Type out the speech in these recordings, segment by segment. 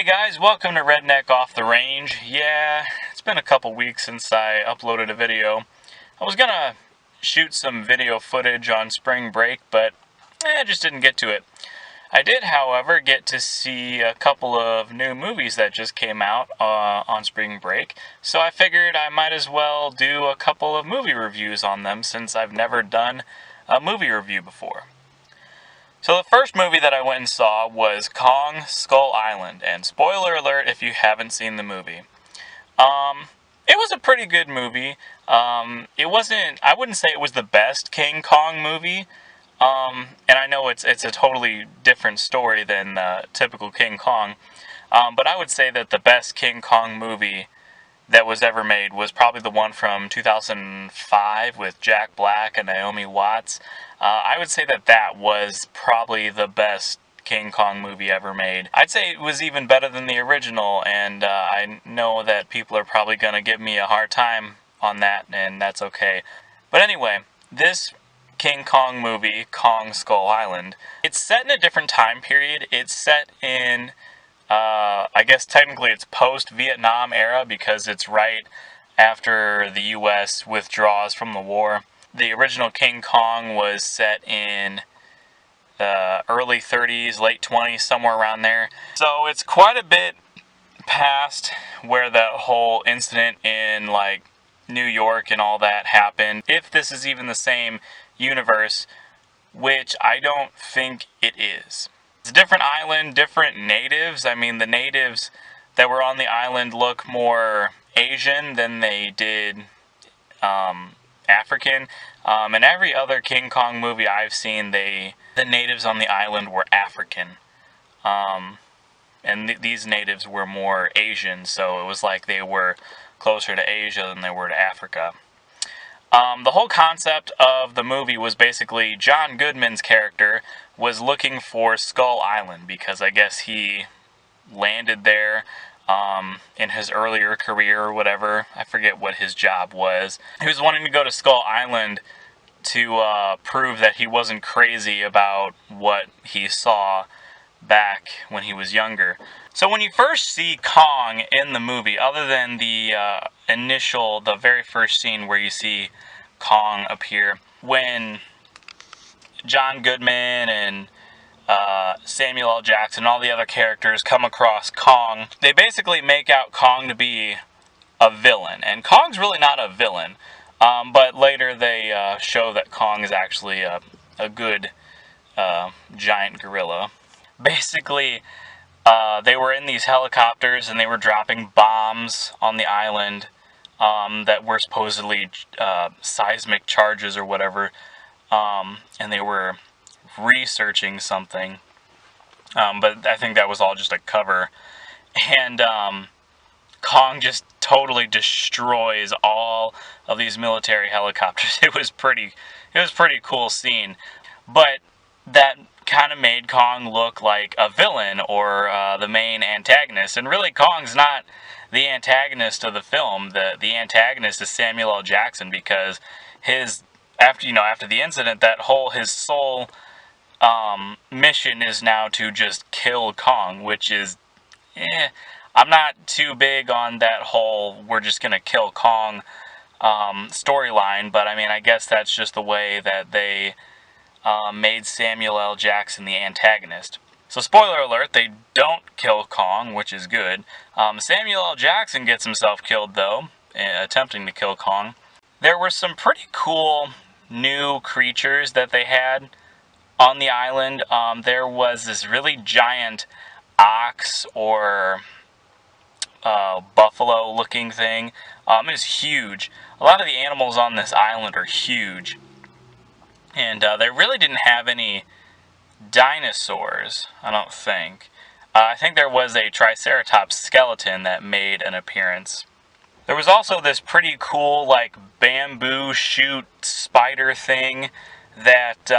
Hey guys, welcome to Redneck Off the Range. Yeah, it's been a couple weeks since I uploaded a video. I was gonna shoot some video footage on spring break, but I just didn't get to it. I did, however, get to see a couple of new movies that just came out on spring break, so I figured I might as well do a couple of movie reviews on them since I've never done a movie review before. So the first movie that I went and saw was Kong Skull Island, and spoiler alert if you haven't seen the movie. It was a pretty good movie. I wouldn't say it was the best King Kong movie, and I know it's a totally different story than typical King Kong, but I would say that the best King Kong movie that was ever made was probably the one from 2005 with Jack Black and Naomi Watts. I would say that was probably the best King Kong movie ever made. I'd say it was even better than the original, and I know that people are probably going to give me a hard time on that, and that's okay. But anyway, this King Kong movie, Kong Skull Island, it's set in a different time period. It's set in I guess technically it's post-Vietnam era because it's right after the U.S. withdraws from the war. The original King Kong was set in the early 30s, late 20s, somewhere around there. So it's quite a bit past where that whole incident in like New York and all that happened. If this is even the same universe, which I don't think it is. It's a different island, different natives. I mean, the natives that were on the island look more Asian than they did African. In every other King Kong movie I've seen, the natives on the island were African. And these natives were more Asian, so it was like they were closer to Asia than they were to Africa. The whole concept of the movie was basically John Goodman's character was looking for Skull Island because I guess he landed there in his earlier career or whatever. I forget what his job was. He was wanting to go to Skull Island to prove that he wasn't crazy about what he saw back when he was younger. So when you first see Kong in the movie, other than the very first scene where you see Kong appear, when John Goodman and Samuel L. Jackson and all the other characters come across Kong, they basically make out Kong to be a villain. And Kong's really not a villain, but later they show that Kong is actually a good giant gorilla. Basically, they were in these helicopters and they were dropping bombs on the island that were supposedly seismic charges or whatever, and they were researching something, but I think that was all just a cover, and Kong just totally destroys all of these military helicopters. It was pretty cool scene, but that kind of made Kong look like a villain or the main antagonist, and really Kong's not the antagonist of the film. The antagonist is Samuel L. Jackson, because after the incident, his sole mission is now to just kill Kong, which is I'm not too big on that whole we're just gonna kill Kong storyline, but I mean, I guess that's just the way that they made Samuel L. Jackson the antagonist. So spoiler alert, they don't kill Kong, which is good. Samuel L. Jackson gets himself killed, though, attempting to kill Kong. There were some pretty cool new creatures that they had on the island. There was this really giant ox or buffalo-looking thing. It was huge. A lot of the animals on this island are huge. And they really didn't have any dinosaurs, I don't think. I think there was a Triceratops skeleton that made an appearance. There was also this pretty cool, like, bamboo shoot spider thing that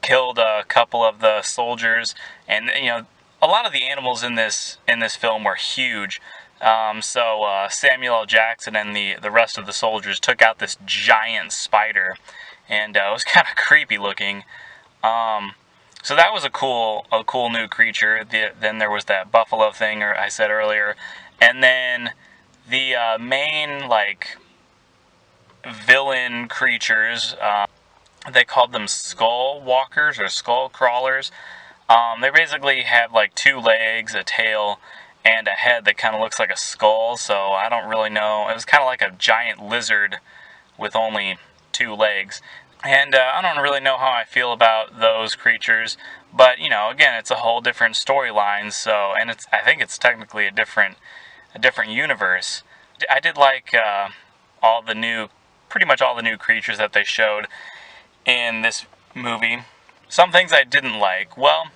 killed a couple of the soldiers. And, a lot of the animals in this film were huge. So Samuel L. Jackson and the rest of the soldiers took out this giant spider, and it was kind of creepy looking. So that was a cool new creature. Then there was that buffalo thing, or I said earlier, and then the main like villain creatures. They called them skull walkers or skull crawlers. They basically have like 2 legs, a tail, and a head that kind of looks like a skull. So I don't really know. It was kind of like a giant lizard with only 2 legs. And I don't really know how I feel about those creatures, but again, it's a whole different storyline. So, and I think it's technically a different universe. I did like all the new, pretty much all the new creatures that they showed in this movie. Some things I didn't like. Well,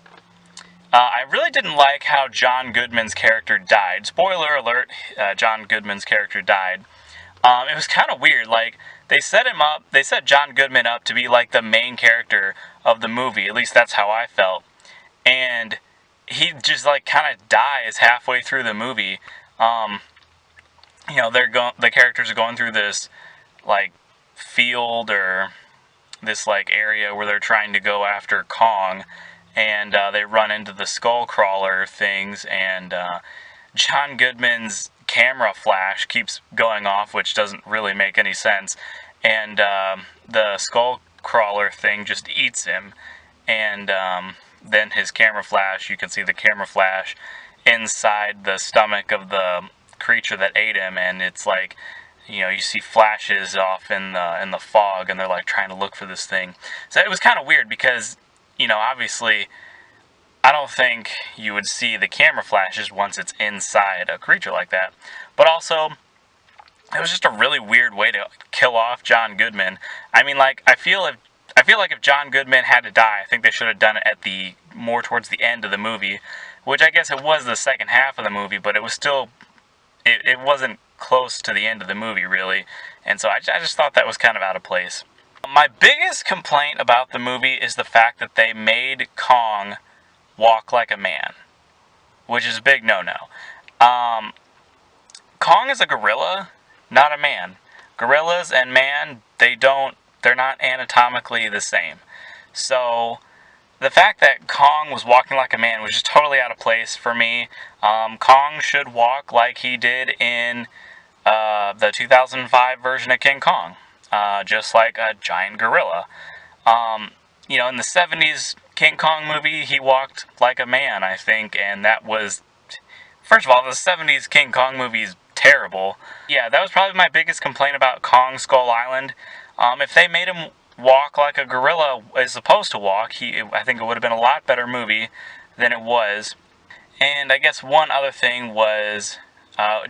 I really didn't like how John Goodman's character died. Spoiler alert: John Goodman's character died. It was kind of weird. Like, they set John Goodman up to be like the main character of the movie. At least that's how I felt. And he just like kind of dies halfway through the movie. The characters are going through this like field or this like area where they're trying to go after Kong, and they run into the skull crawler things, and John Goodman's camera flash keeps going off, which doesn't really make any sense, and the skull crawler thing just eats him, and then his camera flash, you can see the camera flash inside the stomach of the creature that ate him, and it's like, you see flashes off in the fog, and they're like trying to look for this thing. So it was kind of weird because, obviously, I don't think you would see the camera flashes once it's inside a creature like that. But also, it was just a really weird way to kill off John Goodman. I mean, like, I feel like if John Goodman had to die, I think they should have done it at more towards the end of the movie, which I guess it was the second half of the movie, but it was still, it wasn't close to the end of the movie, really. And so I just thought that was kind of out of place. My biggest complaint about the movie is the fact that they made Kong walk like a man, which is a big no-no. Kong is a gorilla, not a man. Gorillas and man, they're not anatomically the same. So the fact that Kong was walking like a man was just totally out of place for me. Kong should walk like he did in the 2005 version of King Kong, just like a giant gorilla. In the 70s King Kong movie, he walked like a man, I think, and that was, first of all, the 70s King Kong movie is terrible. Yeah, that was probably my biggest complaint about Kong Skull Island. If they made him walk like a gorilla is supposed to walk, I think it would have been a lot better movie than it was. And I guess one other thing was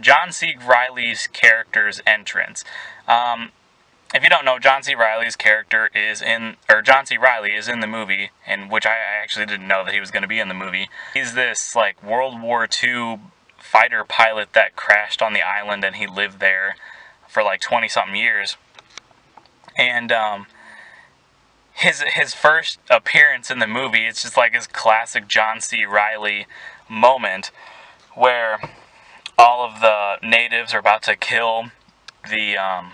John C. Reilly's character's entrance. If you don't know, John C. Reilly is in the movie, and which I actually didn't know that he was going to be in the movie. He's this like World War II fighter pilot that crashed on the island, and he lived there for like 20-something years. And his first appearance in the movie, it's just like his classic John C. Reilly moment, where all of the natives are about to kill the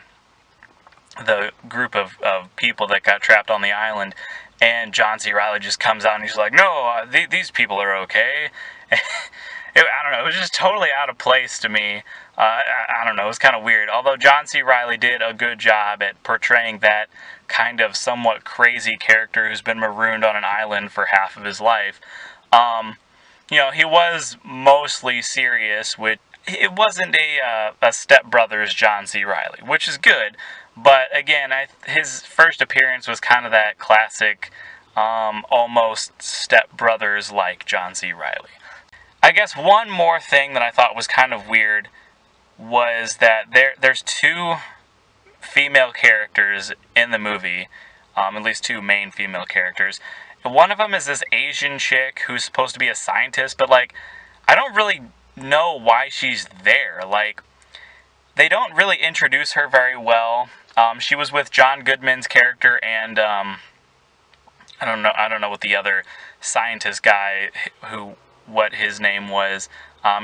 group of people that got trapped on the island, and John C. Reilly just comes out and he's like, no, these people are okay. I don't know, it was just totally out of place to me. I don't know, it was kind of weird. Although John C. Reilly did a good job at portraying that kind of somewhat crazy character who's been marooned on an island for half of his life. He was mostly serious, which it wasn't a Step Brothers John C. Reilly, which is good. But again, his first appearance was kind of that classic, almost Step Brothers like John C. Reilly. I guess one more thing that I thought was kind of weird was that there's 2 female characters in the movie, at least 2 main female characters. One of them is this Asian chick who's supposed to be a scientist, but like, I don't really know why she's there. Like, they don't really introduce her very well. She was with John Goodman's character, and I don't know what the other scientist guy, what his name was.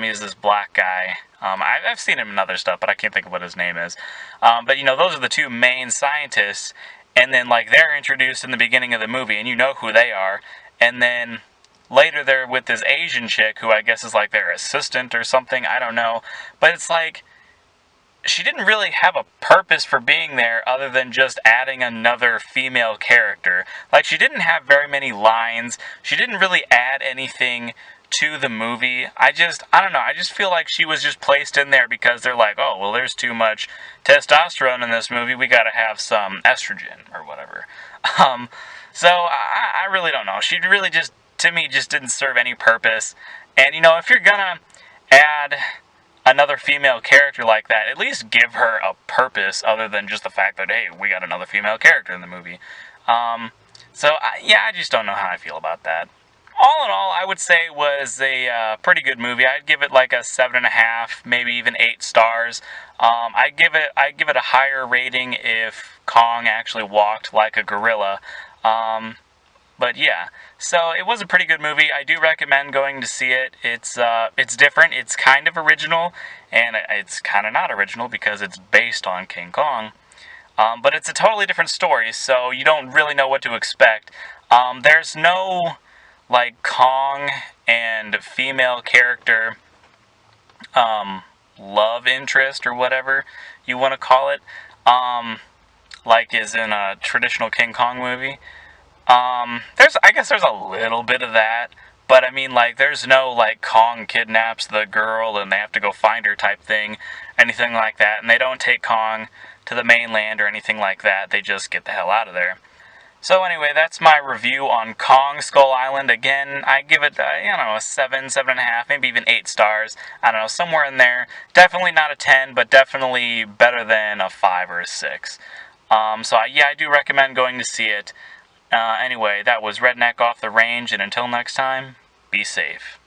He's this black guy. I've seen him in other stuff, but I can't think of what his name is. But those are the 2 main scientists, and then like they're introduced in the beginning of the movie, and you know who they are. and then later they're with this Asian chick who I guess is like their assistant or something, I don't know. But it's like, she didn't really have a purpose for being there other than just adding another female character. Like, she didn't have very many lines. She didn't really add anything to the movie. I don't know. I just feel like she was just placed in there because they're like, oh, well, there's too much testosterone in this movie. We gotta have some estrogen or whatever. So I really don't know. She really just, to me, just didn't serve any purpose. And, if you're gonna add another female character like that, at least give her a purpose other than just the fact that, hey, we got another female character in the movie. I just don't know how I feel about that. All in all, I would say it was a pretty good movie. I'd give it like a 7.5, maybe even 8 stars. I'd give it a higher rating if Kong actually walked like a gorilla. But yeah, so it was a pretty good movie. I do recommend going to see it. It's different. It's kind of original, and it's kind of not original because it's based on King Kong. But it's a totally different story, so you don't really know what to expect. There's no like Kong and female character love interest or whatever you want to call it. Like is in a traditional King Kong movie. I guess there's a little bit of that, but I mean, like, there's no, like, Kong kidnaps the girl and they have to go find her type thing, anything like that, and they don't take Kong to the mainland or anything like that, they just get the hell out of there. So anyway, that's my review on Kong Skull Island. Again, I give it, a 7, 7.5, maybe even 8 stars. I don't know, somewhere in there. Definitely not a 10, but definitely better than a 5 or a 6. I do recommend going to see it. Anyway, that was Redneck Off the Range, and until next time, be safe.